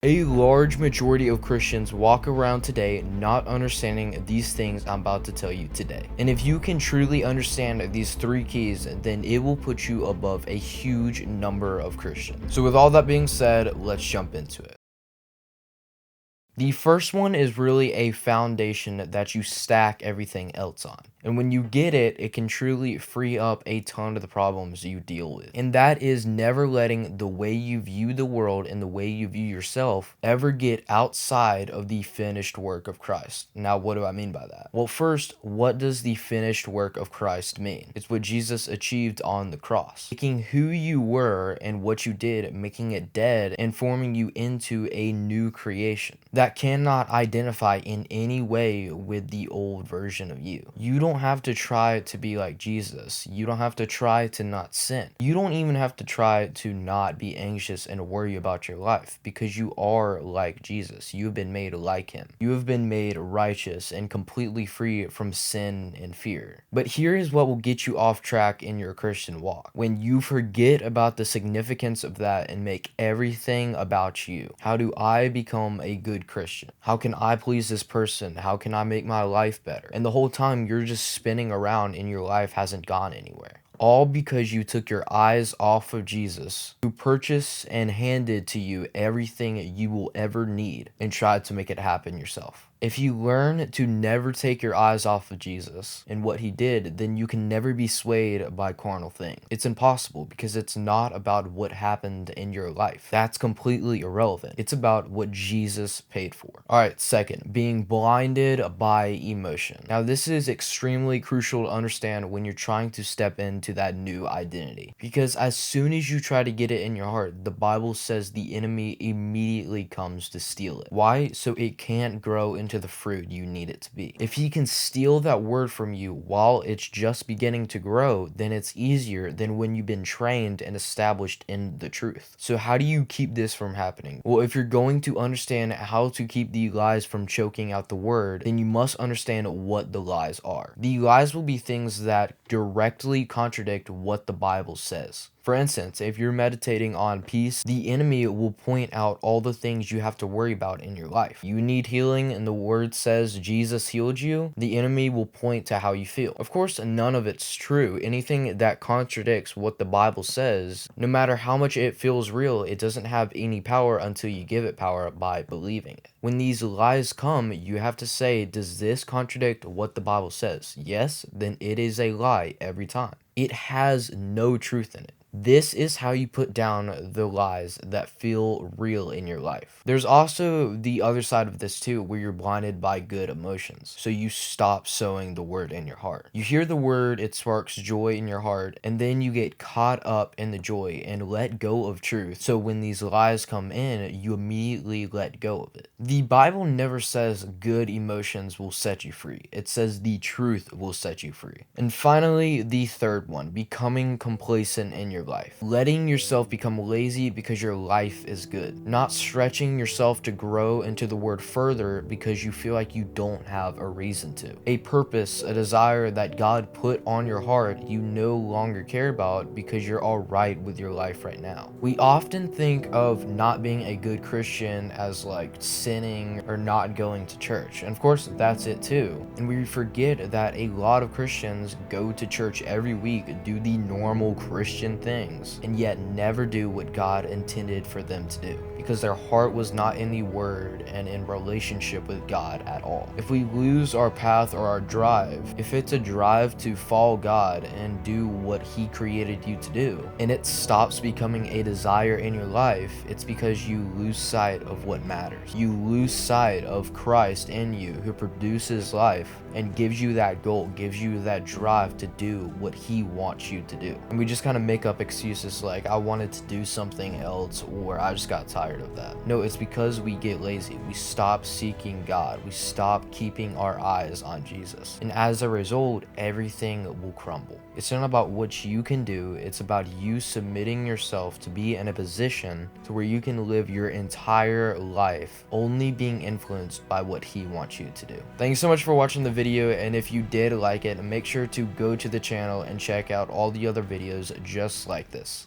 A large majority of Christians walk around today not understanding these things I'm about to tell you today. And if you can truly understand these three keys, then it will put you above a huge number of Christians. So with all that being said, let's jump into it. The first one is really a foundation that you stack everything else on. And when you get it, it can truly free up a ton of the problems you deal with. And that is never letting the way you view the world and the way you view yourself ever get outside of the finished work of Christ. Now, what do I mean by that? Well, first, what does the finished work of Christ mean? It's what Jesus achieved on the cross, taking who you were and what you did, making it dead, and forming you into a new creation that cannot identify in any way with the old version of you. You don't have to try to be like Jesus. You don't have to try to not sin. You don't even have to try to not be anxious and worry about your life, because you are like Jesus. You have been made like him. You have been made righteous and completely free from sin and fear. But here is what will get you off track in your Christian walk. When you forget about the significance of that and make everything about you. How do I become a good Christian? How can I please this person? How can I make my life better? And the whole time you're just spinning around and your life hasn't gone anywhere. All because you took your eyes off of Jesus, who purchased and handed to you everything you will ever need, and tried to make it happen yourself. If you learn to never take your eyes off of Jesus and what he did, then you can never be swayed by carnal things. It's impossible, because it's not about what happened in your life. That's completely irrelevant. It's about what Jesus paid for. Alright, second, being blinded by emotion. Now, this is extremely crucial to understand when you're trying to step into that new identity. Because as soon as you try to get it in your heart, the Bible says the enemy immediately comes to steal it. Why? So it can't grow into the fruit you need it to be. If he can steal that word from you while it's just beginning to grow, then it's easier than when you've been trained and established in the truth. So how do you keep this from happening? Well, if you're going to understand how to keep the lies from choking out the word, then you must understand what the lies are. The lies will be things that directly contradict what the Bible says. For instance, if you're meditating on peace, the enemy will point out all the things you have to worry about in your life. You need healing and the word says Jesus healed you, the enemy will point to how you feel. Of course, none of it's true. Anything that contradicts what the Bible says, no matter how much it feels real, it doesn't have any power until you give it power by believing it. When these lies come, you have to say, does this contradict what the Bible says? Yes, then it is a lie every time. It has no truth in it. This is how you put down the lies that feel real in your life. There's also the other side of this too, where you're blinded by good emotions. So you stop sowing the word in your heart. You hear the word, it sparks joy in your heart, and then you get caught up in the joy and let go of truth. So when these lies come in, you immediately let go of it. The Bible never says good emotions will set you free. It says the truth will set you free. And finally, the third one, becoming complacent in your life. Letting yourself become lazy because your life is good. Not stretching yourself to grow into the word further because you feel like you don't have a reason to. A purpose, a desire that God put on your heart you no longer care about because you're alright with your life right now. We often think of not being a good Christian as like sinning or not going to church. And of course, that's it too. And we forget that a lot of Christians go to church every week, do the normal Christian things, and yet never do what God intended for them to do, because their heart was not in the word and in relationship with God at all. If we lose our path or our drive, if it's a drive to follow God and do what he created you to do, and it stops becoming a desire in your life, it's because you lose sight of what matters. You lose sight of Christ in you, who produces life and gives you that goal, gives you that drive to do what he wants you to do. And we just kind of make up excuses like, I wanted to do something else, or I just got tired of that. No, it's because we get lazy. We stop seeking God. We stop keeping our eyes on Jesus. And as a result, everything will crumble. It's not about what you can do. It's about you submitting yourself to be in a position to where you can live your entire life only being influenced by what he wants you to do. Thank you so much for watching the video, and if you did like it, make sure to go to the channel and check out all the other videos just like this.